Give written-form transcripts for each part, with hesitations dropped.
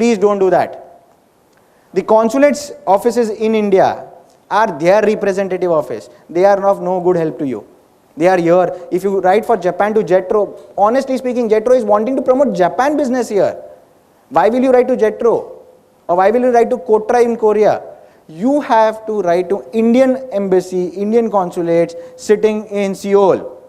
Please don't do that. The consulates offices in India are their representative office. They are of no good help to you. They are here. If you write for Japan to Jetro, honestly speaking, Jetro is wanting to promote Japan business here. Why will you write to Jetro? Or why will you write to Kotra in Korea? You have to write to Indian embassy, Indian consulates sitting in Seoul.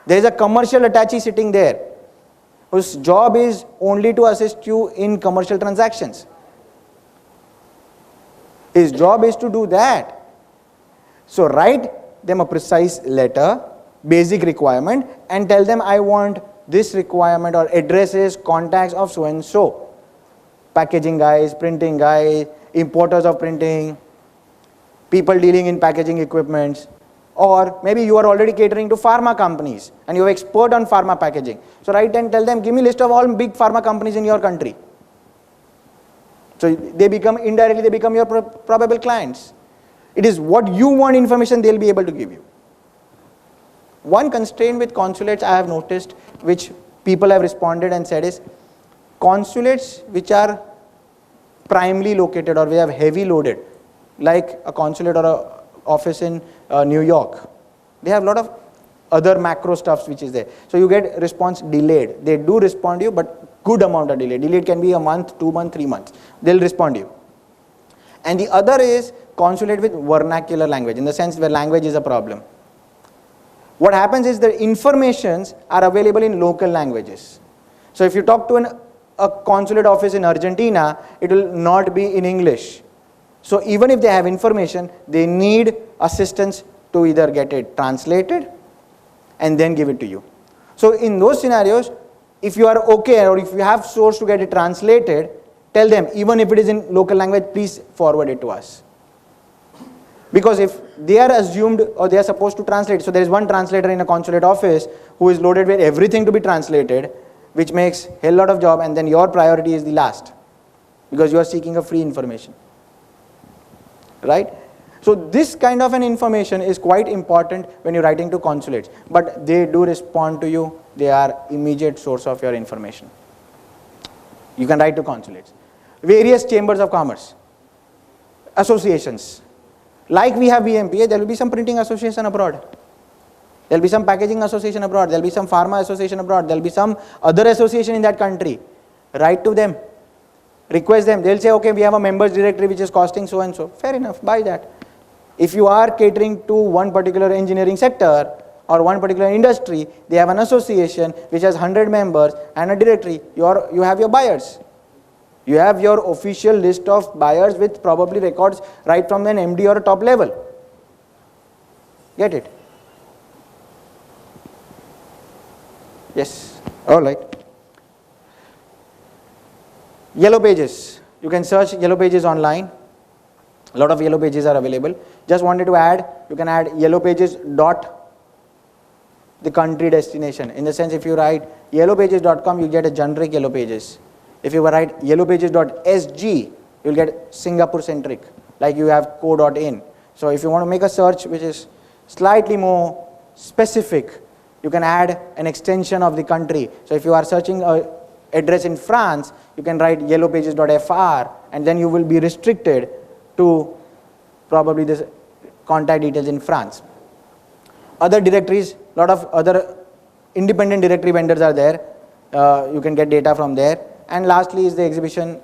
There is a commercial attaché sitting there whose job is only to assist you in commercial transactions. His job is to do that. So write them a precise letter, basic requirement, and tell them I want this requirement or addresses, contacts of so and so. Packaging guys, printing guys, importers of printing, people dealing in packaging equipments, or maybe you are already catering to pharma companies and you are expert on pharma packaging. So write and tell them, give me a list of all big pharma companies in your country. So they become, indirectly they become your probable clients. It is what you want information they'll be able to give you. One constraint with consulates I have noticed, which people have responded and said is, consulates which are primarily located or we have heavy loaded, like a consulate or a office in New York, they have a lot of other macro stuffs which is there. So you get response delayed. They do respond to you, but good amount of delay. Delayed can be a month, 2 months, 3 months. They'll respond to you. And the other is consulate with vernacular language, in the sense where language is a problem. What happens is the informations are available in local languages. So if you talk to a consulate office in Argentina, it will not be in English. So even if they have information, they need assistance to either get it translated and then give it to you. So in those scenarios, if you are okay or if you have source to get it translated, tell them, even if it is in local language, please forward it to us. Because if they are assumed or they are supposed to translate, so there is one translator in a consulate office who is loaded with everything to be translated, which makes a hell lot of job, and then your priority is the last because you are seeking a free information. Right? So this kind of an information is quite important when you're writing to consulates, but they do respond to you. They are immediate source of your information. You can write to consulates. Various chambers of commerce, associations. Like we have BMPA, there will be some printing association abroad. There will be some packaging association abroad. There will be some pharma association abroad. There will be some other association in that country. Write to them. Request them. They'll say, okay, we have a members directory which is costing so and so. Fair enough, buy that. If you are catering to one particular engineering sector or one particular industry, they have an association which has 100 members and a directory. You have your buyers. You have your official list of buyers with probably records right from an MD or a top level. Get it? Yes. All right. Yellow pages. You can search yellow pages online. A lot of yellow pages are available. Just wanted to add, you can add yellow pages dot the country destination. In the sense, if you write yellowpages.com, you get a generic yellow pages. If you write yellowpages.sg, you'll get Singapore centric, like you have co.in. So if you want to make a search which is slightly more specific, you can add an extension of the country. So if you are searching a address in France, you can write yellowpages.fr, and then you will be restricted to probably this contact details in France. Other directories, lot of other independent directory vendors are there. You can get data from there. And lastly is the exhibition,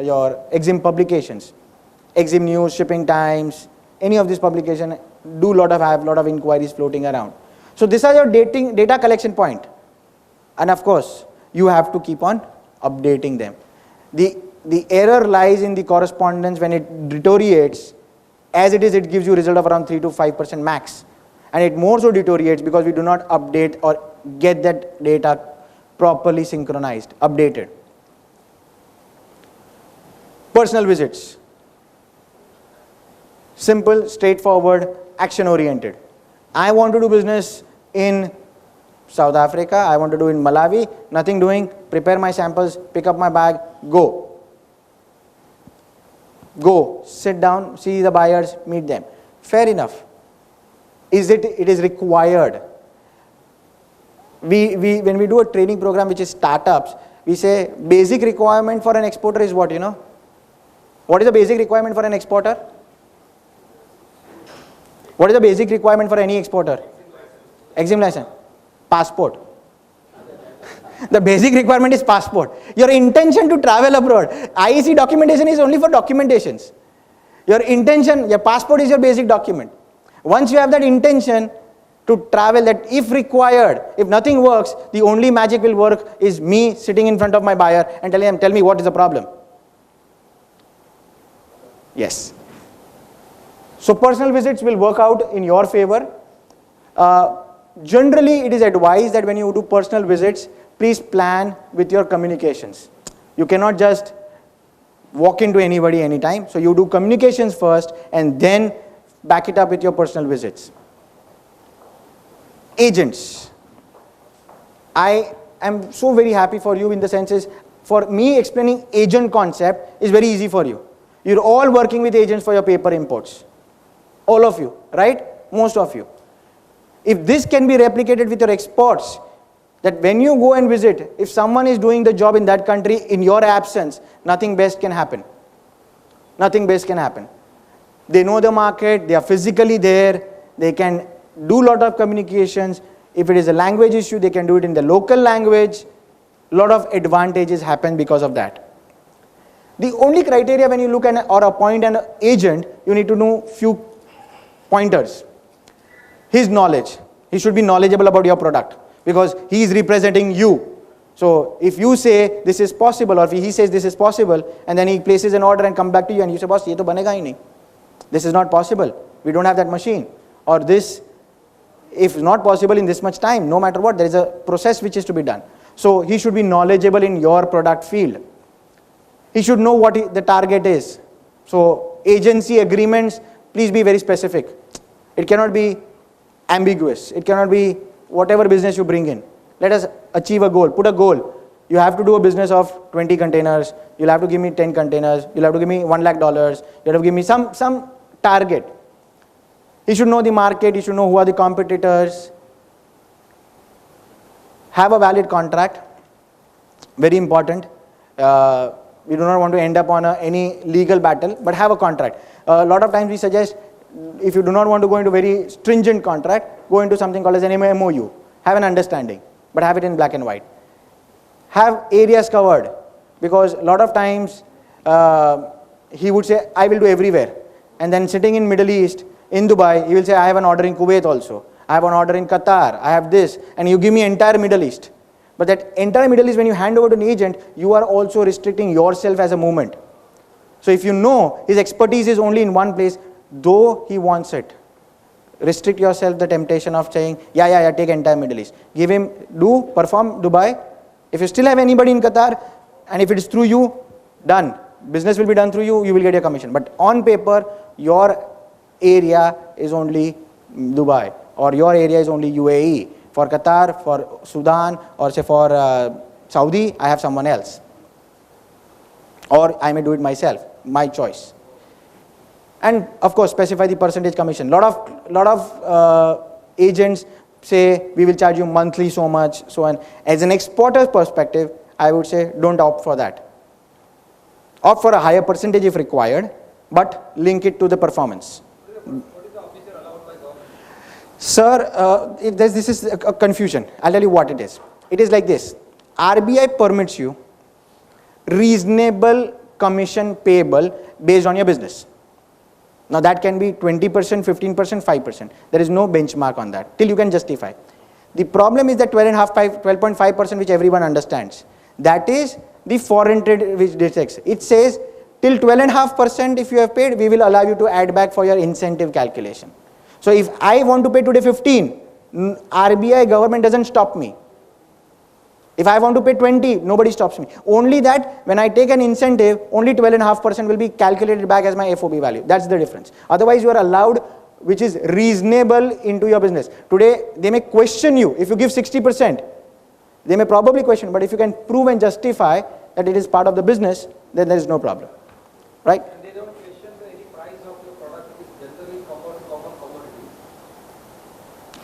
your exim publications, exim news, shipping times, any of these publications have lot of inquiries floating around. So these are your data collection point. And of course, you have to keep on updating them. The error lies in the correspondence when it deteriorates. As it is, it gives you a result of around 3 to 5% max. And it more so deteriorates because we do not update or get that data properly synchronized, updated. Personal visits. Simple, straightforward, action-oriented. I want to do business in South Africa, I want to do in Malawi, nothing doing, prepare my samples, pick up my bag, go. Go, sit down, see the buyers, meet them. Fair enough. It is required. When we do a training program which is startups, We say basic requirement for an exporter is what, you know? What is the basic requirement for an exporter? What is the basic requirement for any exporter? Exim license. Passport. The basic requirement is passport. Your intention to travel abroad. IEC documentation is only for documentations. Your intention, your passport is your basic document. Once you have that intention to travel, that if required, if nothing works, the only magic will work is me sitting in front of my buyer and telling him, tell me what is the problem. Yes. So personal visits will work out in your favor. Generally, it is advised that when you do personal visits, please plan with your communications. You cannot just walk into anybody anytime. So you do communications first and then back it up with your personal visits. Agents. I am so very happy for you in the sense is, for me explaining agent concept is very easy for you. You're all working with agents for your paper imports. All of you, right? Most of you. If this can be replicated with your exports, that when you go and visit, if someone is doing the job in that country in your absence, nothing best can happen. Nothing best can happen. They know the market, they are physically there, they can do a lot of communications. If it is a language issue, they can do it in the local language. A lot of advantages happen because of that. The only criteria when you look at or appoint an agent, you need to know few pointers. His knowledge. He should be knowledgeable about your product because he is representing you. So if you say this is possible, or if he says this is possible, and then he places an order and come back to you and you say, boss, ye to banega hi nahi. This is not possible. We don't have that machine. Or this, if not possible in this much time, no matter what, there is a process which is to be done. So he should be knowledgeable in your product field. He should know what the target is. So agency agreements, please be very specific. It cannot be ambiguous. It cannot be whatever business you bring in. Let us achieve a goal. Put a goal. You have to do a business of 20 containers. You'll have to give me 10 containers. You'll have to give me $1 lakh. You'll have to give me some target. He should know the market. He should know who are the competitors. Have a valid contract. Very important. We do not want to end up on any legal battle, but have a contract. A lot of times we suggest, if you do not want to go into very stringent contract, go into something called as an MOU. Have an understanding, but have it in black and white. Have areas covered, because a lot of times he would say, I will do everywhere. And then sitting in Middle East, in Dubai, he will say, I have an order in Kuwait also. I have an order in Qatar. I have this. And you give me entire Middle East. But that entire Middle East, when you hand over to an agent, you are also restricting yourself as a movement. So if you know his expertise is only in one place, though he wants it, restrict yourself the temptation of saying, yeah, take entire Middle East. Give him, perform Dubai. If you still have anybody in Qatar, and if it is through you, done. Business will be done through you, you will get your commission. But on paper, your area is only Dubai, or your area is only UAE. For Qatar, for Sudan, or say for Saudi, I have someone else. Or I may do it myself, my choice. And of course, specify the percentage commission. Lot of agents say, we will charge you monthly so much, so on. As an exporter's perspective, I would say, don't opt for that. Opt for a higher percentage if required, but link it to the performance. Sir, this is a confusion. I'll tell you what it is. It is like this. RBI permits you reasonable commission payable based on your business. Now that can be 20%, 15%, 5%. There is no benchmark on that till you can justify. The problem is that 12.5% which everyone understands. That is the foreign trade which detects. It says till 12.5% if you have paid, we will allow you to add back for your incentive calculation. So if I want to pay today 15, RBI government doesn't stop me. If I want to pay 20, nobody stops me. Only that when I take an incentive, only 12.5% will be calculated back as my FOB value. That's the difference. Otherwise, you are allowed, which is reasonable into your business. Today, they may question you. If you give 60%, they may probably question, but if you can prove and justify that it is part of the business, then there is no problem. Right? And they don't question any price of your product, which is generally common commodity.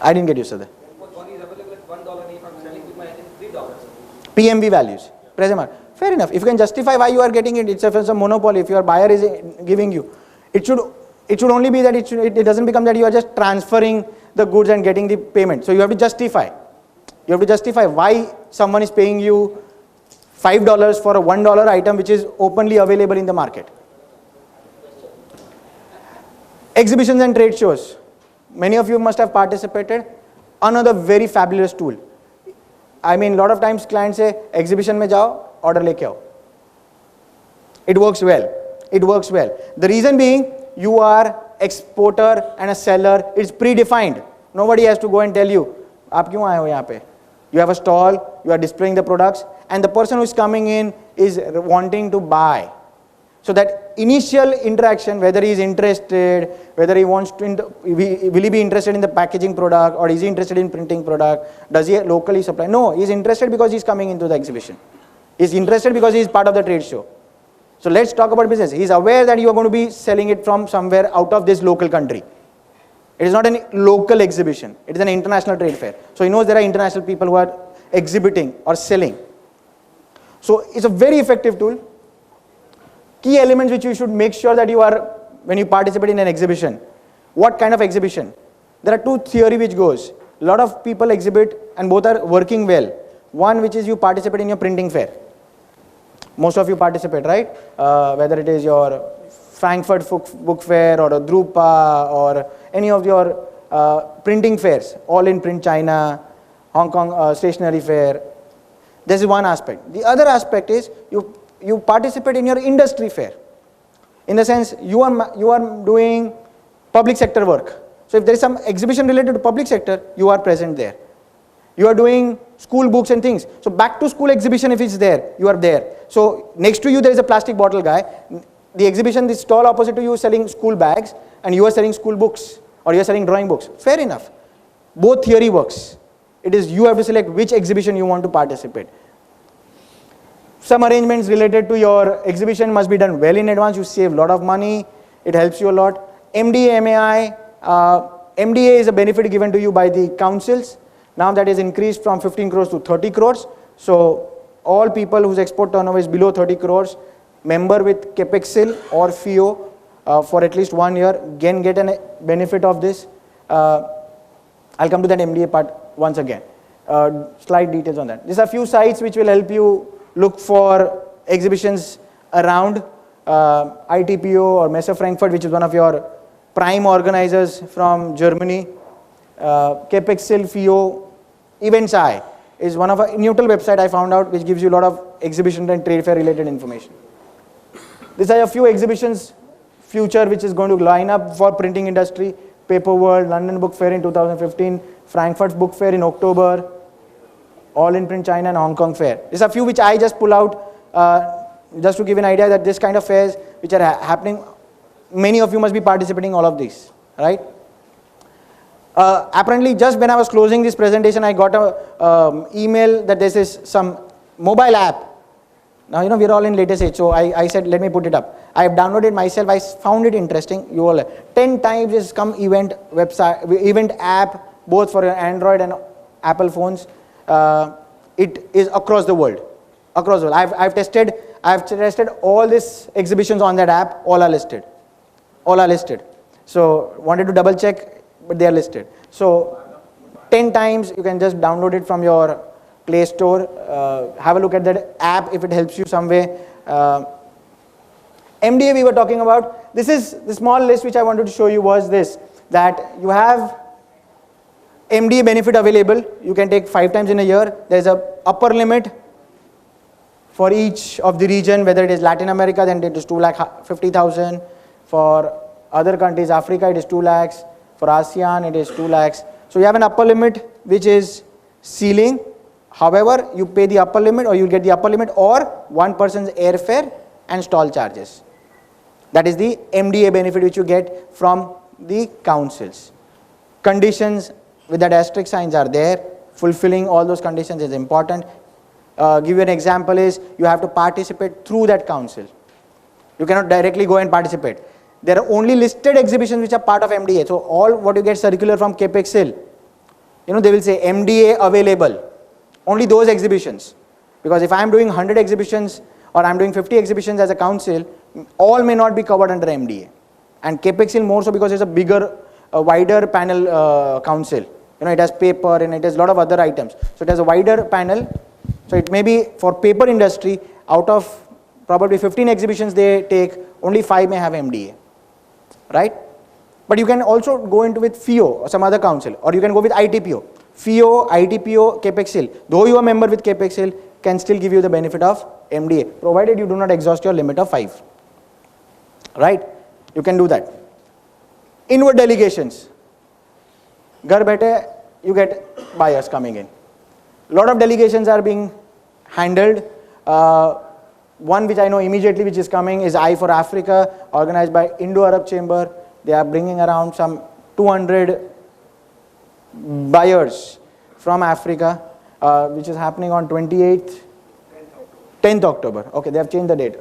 I didn't get you, sir. One is available at $1, if I'm selling with my agent $3. PMV values. present market. Fair enough. If you can justify why you are getting it, it's a monopoly. If your buyer is giving you, it should only be that it doesn't become that you are just transferring the goods and getting the payment. So you have to justify. You have to justify why someone is paying you $5 for a $1 item which is openly available in the market. Exhibitions and trade shows. Many of you must have participated. Another very fabulous tool. I mean, a lot of times clients say, exhibition mein jao, order leke aao. It works well. It works well. The reason being, you are exporter and a seller. It's predefined. Nobody has to go and tell you, aap kyun aaye ho yahan pe? You have a stall, you are displaying the products, and the person who is coming in is wanting to buy. So that initial interaction, whether he is interested, whether he wants to, will he be interested in the packaging product, or is he interested in printing product, does he locally supply? No, he is interested because he is coming into the exhibition. He is interested because he is part of the trade show. So let's talk about business. He is aware that you are going to be selling it from somewhere out of this local country. It is not a local exhibition. It is an international trade fair. So he knows there are international people who are exhibiting or selling. So it's a very effective tool. Key elements which you should make sure that you are, when you participate in an exhibition. What kind of exhibition? There are two theories which goes. A lot of people exhibit and both are working well. One which is you participate in your printing fair. Most of you participate, right? Whether it is your Frankfurt book fair or a Drupa or any of your printing fairs, all in print China, Hong Kong stationery fair. This is one aspect. The other aspect is you participate in your industry fair. In the sense you are doing public sector work. So if there is some exhibition related to public sector, you are present there. You are doing school books and things. So back to school exhibition, if it's there, you are there. So next to you there is a plastic bottle guy. The exhibition, the stall opposite to you is selling school bags and you are selling school books or you are selling drawing books. Fair enough. Both theory works. It is you have to select which exhibition you want to participate. Some arrangements related to your exhibition must be done well in advance. You save a lot of money. It helps you a lot. MDA, MAI. MDA is a benefit given to you by the councils. Now that is increased from 15 crores to 30 crores. So all people whose export turnover is below 30 crores, member with CAPEXIL or FIO for at least 1 year, can get a benefit of this. I'll come to that MDA part once again. Slide details on that. These are few sites which will help you look for exhibitions around. ITPO or Messe Frankfurt, which is one of your prime organizers from Germany. CAPEXIL, FIO, Events Eye is one of a neutral website I found out which gives you a lot of exhibition and trade fair related information. These are a few exhibitions future which is going to line up for printing industry. Paper World, London Book Fair in 2015, Frankfurt Book Fair in October, All in Print China and Hong Kong Fair. These are few which I just pull out just to give an idea that this kind of fairs which are happening, many of you must be participating in all of these, right? Apparently just when I was closing this presentation, I got a email that this is some mobile app. Now, you know, we're all in latest age, so I said, let me put it up. I have downloaded myself, I found it interesting. You all, 10 times is come event app, both for Android and Apple phones. It is across the world. Across the world. I've tested all these exhibitions on that app, all are listed. All are listed. So, wanted to double check, but they are listed. So 10 times you can just download it from your Play Store. Have a look at that app if it helps you some way. MDA we were talking about. This is the small list which I wanted to show you was this, that you have MDA benefit available. You can take 5 times in a year. There is a upper limit for each of the region, whether it is Latin America, then it is 2,50,000. For other countries, Africa, it is 2 lakhs. For ASEAN, it is 2 lakhs. So you have an upper limit which is ceiling. However, you pay the upper limit or you get the upper limit or one person's airfare and stall charges. That is the MDA benefit which you get from the councils. Conditions with that asterisk signs are there. Fulfilling all those conditions is important. Give you an example is you have to participate through that council. You cannot directly go and participate. There are only listed exhibitions which are part of MDA. So all what you get circular from CAPEXIL, you know, they will say MDA available. Only those exhibitions. Because if I am doing 100 exhibitions or I am doing 50 exhibitions as a council, all may not be covered under MDA. And CAPEXIL more so because it's a bigger, wider panel council. You know, it has paper and it has a lot of other items. So it has a wider panel. So it may be for paper industry, out of probably 15 exhibitions they take, only 5 may have MDA, right? But you can also go into with FIO or some other council, or you can go with ITPO. FIO, ITPO, CAPEXIL, though you are a member with CAPEXIL, can still give you the benefit of MDA, provided you do not exhaust your limit of 5, right? You can do that. Inward delegations. Ghar baithe, you get buyers coming in. Lot of delegations are being handled. One which I know immediately which is coming is I for Africa, organized by Indo-Arab Chamber. They are bringing around some 200 buyers from Africa, which is happening on 10th October. Okay, they have changed the date.